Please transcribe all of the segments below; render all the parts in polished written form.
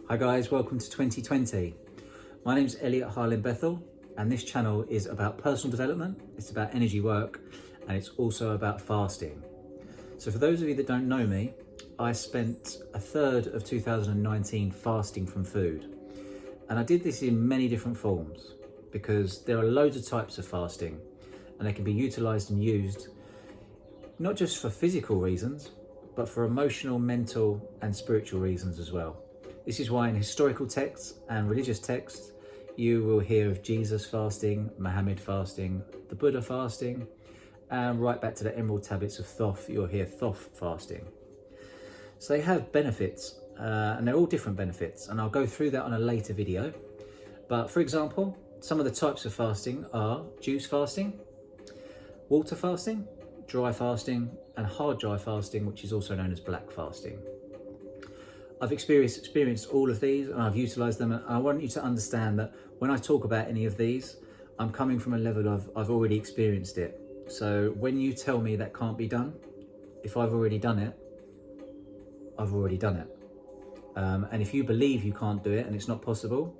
Hi guys, welcome to 2020. My name's Elliot Harlin Bethel and this channel is about personal development, it's about energy work, and it's also about fasting. So for those of you that don't know me, I spent a third of 2019 fasting from food. And I did this in many different forms because there are loads of types of fasting and they can be utilized and used not just for physical reasons, but for emotional, mental, and spiritual reasons as well. This is why in historical texts and religious texts, you will hear of Jesus fasting, Muhammad fasting, the Buddha fasting, and right back to the emerald tablets of Thoth, you'll hear Thoth fasting. So they have benefits, and they're all different benefits, and I'll go through that on a later video. But for example, some of the types of fasting are juice fasting, water fasting, dry fasting, and hard dry fasting, which is also known as black fasting. I've experienced all of these and I've utilised them, and I want you to understand that when I talk about any of these, I'm coming from a level of I've already experienced it. So when you tell me that can't be done, if I've already done it, I've already done it. And if you believe you can't do it and it's not possible,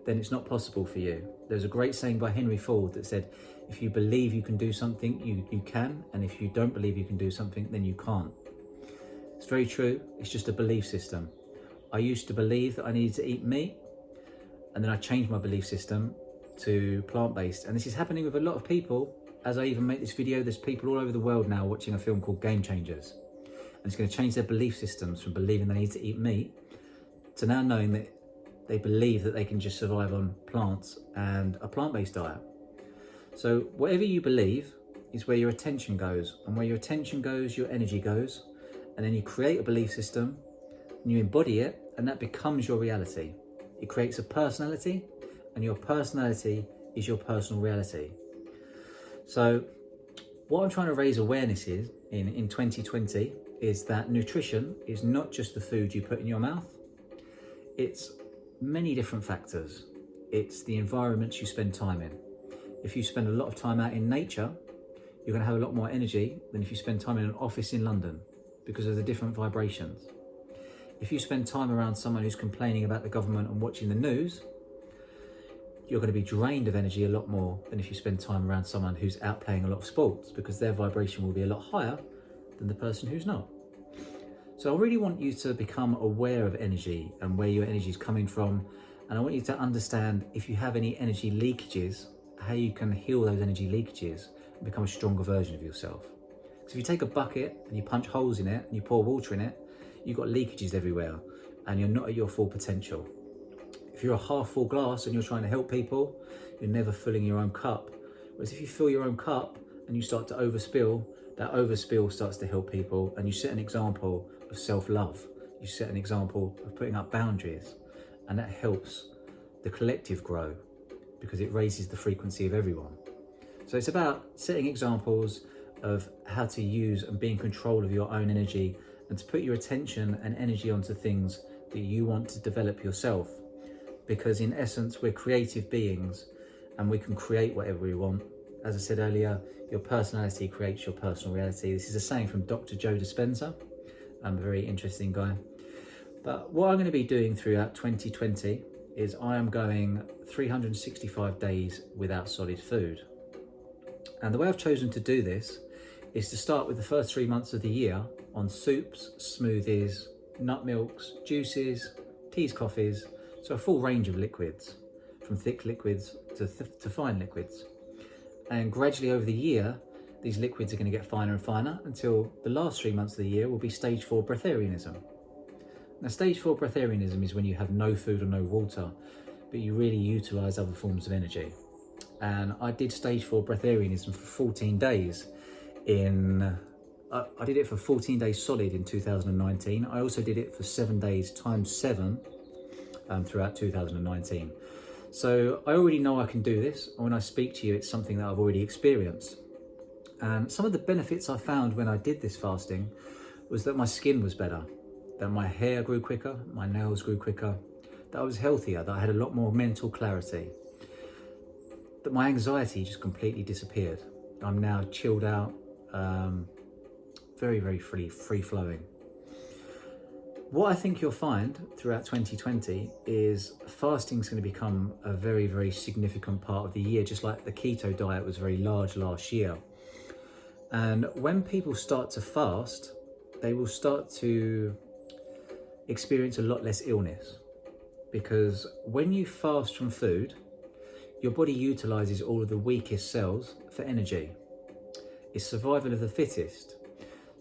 then it's not possible for you. There's a great saying by Henry Ford that said, if you believe you can do something, you can, and if you don't believe you can do something, then you can't. It's very true, it's just a belief system. I used to believe that I needed to eat meat, and then I changed my belief system to plant-based. And this is happening with a lot of people. As I even make this video, there's people all over the world now watching a film called Game Changers. And it's going to change their belief systems from believing they need to eat meat to now knowing that they believe that they can just survive on plants and a plant-based diet. So whatever you believe is where your attention goes, and where your attention goes, your energy goes, and then you create a belief system and you embody it, and that becomes your reality. It creates a personality, and your personality is your personal reality. So what I'm trying to raise awareness is in 2020 is that nutrition is not just the food you put in your mouth. It's many different factors. It's the environments you spend time in. If you spend a lot of time out in nature, you're going to have a lot more energy than if you spend time in an office in London, because of the different vibrations. If you spend time around someone who's complaining about the government and watching the news, you're going to be drained of energy a lot more than if you spend time around someone who's out playing a lot of sports, because their vibration will be a lot higher than the person who's not. So I really want you to become aware of energy and where your energy is coming from. And I want you to understand if you have any energy leakages, how you can heal those energy leakages and become a stronger version of yourself. So if you take a bucket and you punch holes in it and you pour water in it, you've got leakages everywhere and you're not at your full potential. If you're a half full glass and you're trying to help people, you're never filling your own cup. Whereas if you fill your own cup and you start to overspill, that overspill starts to help people, and you set an example of self-love. You set an example of putting up boundaries, and that helps the collective grow because it raises the frequency of everyone. So it's about setting examples of how to use and be in control of your own energy, and to put your attention and energy onto things that you want to develop yourself. Because in essence, we're creative beings and we can create whatever we want. As I said earlier, your personality creates your personal reality. This is a saying from Dr. Joe Dispenza. A very interesting guy. But what I'm going to be doing throughout 2020 is I am going 365 days without solid food. And the way I've chosen to do this is to start with the first 3 months of the year on soups, smoothies, nut milks, juices, teas, coffees, so a full range of liquids, from thick liquids to fine liquids. And gradually over the year, these liquids are going to get finer and finer until the last 3 months of the year will be stage 4 breatharianism. Now, stage 4 breatharianism is when you have no food or no water, but you really utilize other forms of energy. And I did stage 4 breatharianism for 14 days I did it for 14 days solid in 2019. I also did it for 7 days times 7 throughout 2019. So I already know I can do this. When I speak to you, it's something that I've already experienced. And some of the benefits I found when I did this fasting was that my skin was better, that my hair grew quicker, my nails grew quicker, that I was healthier, that I had a lot more mental clarity, that my anxiety just completely disappeared. I'm now chilled out, very, very free flowing. What I think you'll find throughout 2020 is fasting is going to become a very, very significant part of the year, just like the keto diet was very large last year. And when people start to fast, they will start to experience a lot less illness, because when you fast from food, your body utilizes all of the weakest cells for energy. It's survival of the fittest.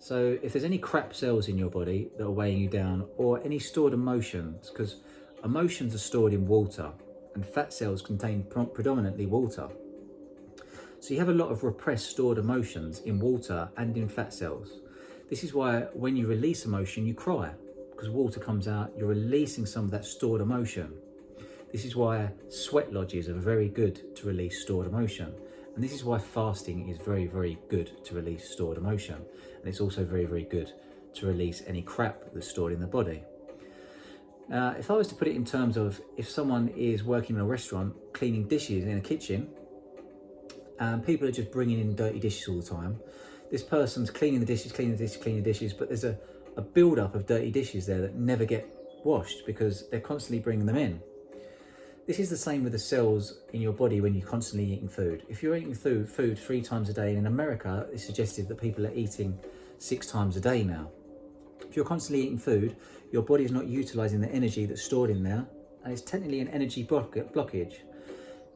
So if there's any crap cells in your body that are weighing you down, or any stored emotions, because emotions are stored in water and fat cells contain predominantly water. So you have a lot of repressed stored emotions in water and in fat cells. This is why when you release emotion, you cry, because water comes out, you're releasing some of that stored emotion. This is why sweat lodges are very good to release stored emotion. And this is why fasting is very, very good to release stored emotion. And it's also very, very good to release any crap that's stored in the body. Now, if I was to put it in terms of if someone is working in a restaurant, cleaning dishes in a kitchen, and people are just bringing in dirty dishes all the time, this person's cleaning the dishes, but there's a build-up of dirty dishes there that never get washed because they're constantly bringing them in. This is the same with the cells in your body when you're constantly eating food. If you're eating food 3 times a day, and in America, it's suggested that people are eating 6 times a day now. If you're constantly eating food, your body is not utilizing the energy that's stored in there, and it's technically an energy blockage.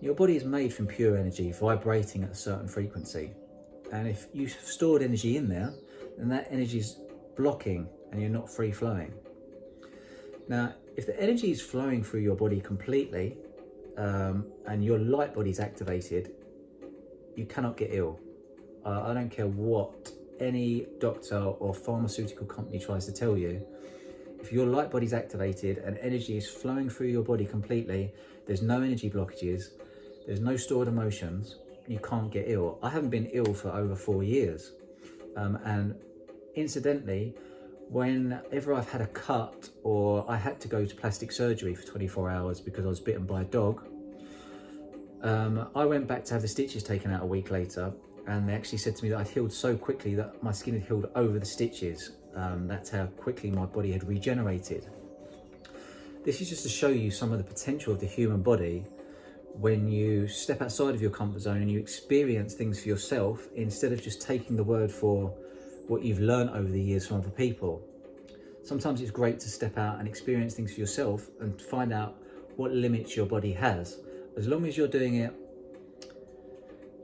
Your body is made from pure energy, vibrating at a certain frequency. And if you've stored energy in there, then that energy is blocking and you're not free flowing. Now, if the energy is flowing through your body completely, and your light body is activated, you cannot get ill. I don't care what any doctor or pharmaceutical company tries to tell you. If your light body is activated and energy is flowing through your body completely, there's no energy blockages, there's no stored emotions, you can't get ill. I haven't been ill for over 4 years. And incidentally, whenever I've had a cut or I had to go to plastic surgery for 24 hours because I was bitten by a dog, I went back to have the stitches taken out a week later, and they actually said to me that I'd healed so quickly that my skin had healed over the stitches. That's how quickly my body had regenerated. This is just to show you some of the potential of the human body when you step outside of your comfort zone and you experience things for yourself, instead of just taking the word for what you've learned over the years from other people. Sometimes it's great to step out and experience things for yourself and find out what limits your body has. As long as you're doing it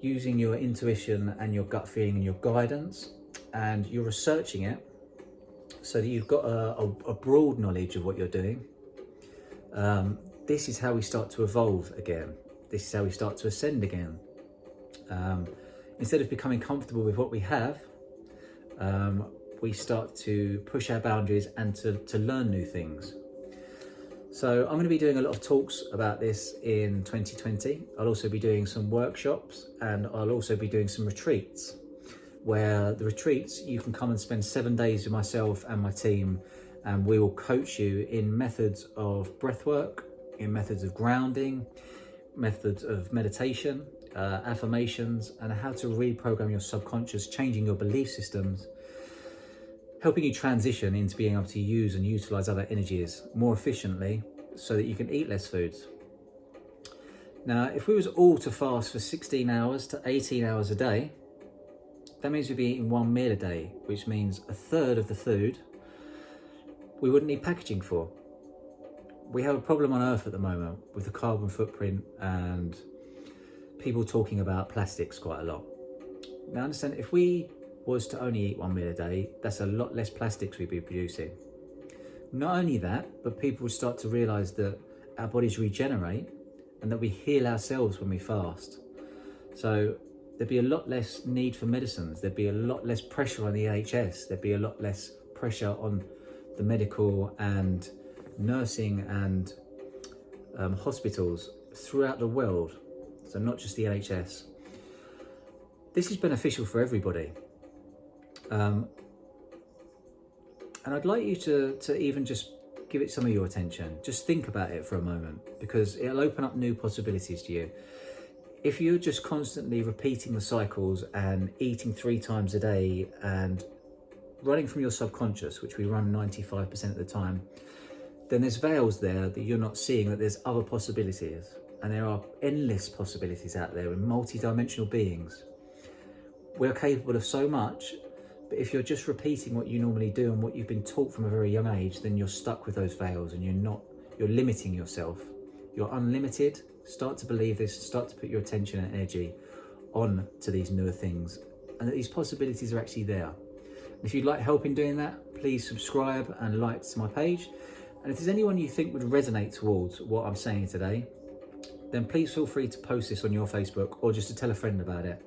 using your intuition and your gut feeling and your guidance, and you're researching it so that you've got a broad knowledge of what you're doing, this is how we start to evolve again. This is how we start to ascend again. Instead of becoming comfortable with what we have, we start to push our boundaries and to learn new things. So I'm going to be doing a lot of talks about this in 2020. I'll also be doing some workshops, and I'll also be doing some retreats, where the retreats you can come and spend 7 days with myself and my team, and we will coach you in methods of breathwork, in methods of grounding, methods of meditation, affirmations, and how to reprogram your subconscious, changing your belief systems, helping you transition into being able to use and utilize other energies more efficiently so that you can eat less foods. Now, if we was all to fast for 16 hours to 18 hours a day, that means we'd be eating 1 meal a day, which means a third of the food we wouldn't need packaging for. We have a problem on Earth at the moment with the carbon footprint and people talking about plastics quite a lot. Now, understand, if we was to only eat 1 meal a day, that's a lot less plastics we'd be producing. Not only that, but people would start to realise that our bodies regenerate and that we heal ourselves when we fast. So there'd be a lot less need for medicines, there'd be a lot less pressure on the NHS, there'd be a lot less pressure on the medical and nursing and hospitals throughout the world, so not just the NHS. This is beneficial for everybody. And I'd like you to even just give it some of your attention. Just think about it for a moment, because it'll open up new possibilities to you. If you're just constantly repeating the cycles and eating 3 times a day and running from your subconscious, which we run 95% of the time, then there's veils there that you're not seeing, that there's other possibilities. And there are endless possibilities out there in multi-dimensional beings. We're capable of so much, but if you're just repeating what you normally do and what you've been taught from a very young age, then you're stuck with those veils and you're limiting yourself. You're unlimited. Start to believe this, start to put your attention and energy on to these newer things, and that these possibilities are actually there. And if you'd like help in doing that, please subscribe and like to my page. And if there's anyone you think would resonate towards what I'm saying today, then please feel free to post this on your Facebook or just to tell a friend about it.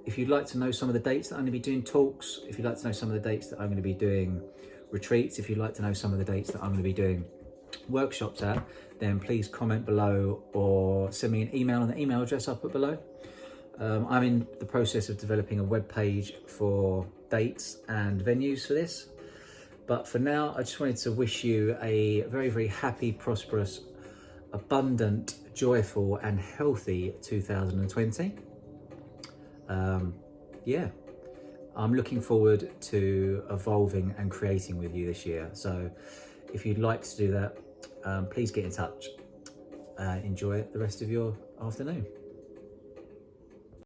If you'd like to know some of the dates that I'm going to be doing talks, if you'd like to know some of the dates that I'm going to be doing retreats, if you'd like to know some of the dates that I'm going to be doing workshops at, then please comment below or send me an email on the email address I'll put below. I'm in the process of developing a web page for dates and venues for this. But for now, I just wanted to wish you a very, very happy, prosperous, abundant, joyful and healthy 2020. Yeah, I'm looking forward to evolving and creating with you this year. So if you'd like to do that, please get in touch. Enjoy the rest of your afternoon.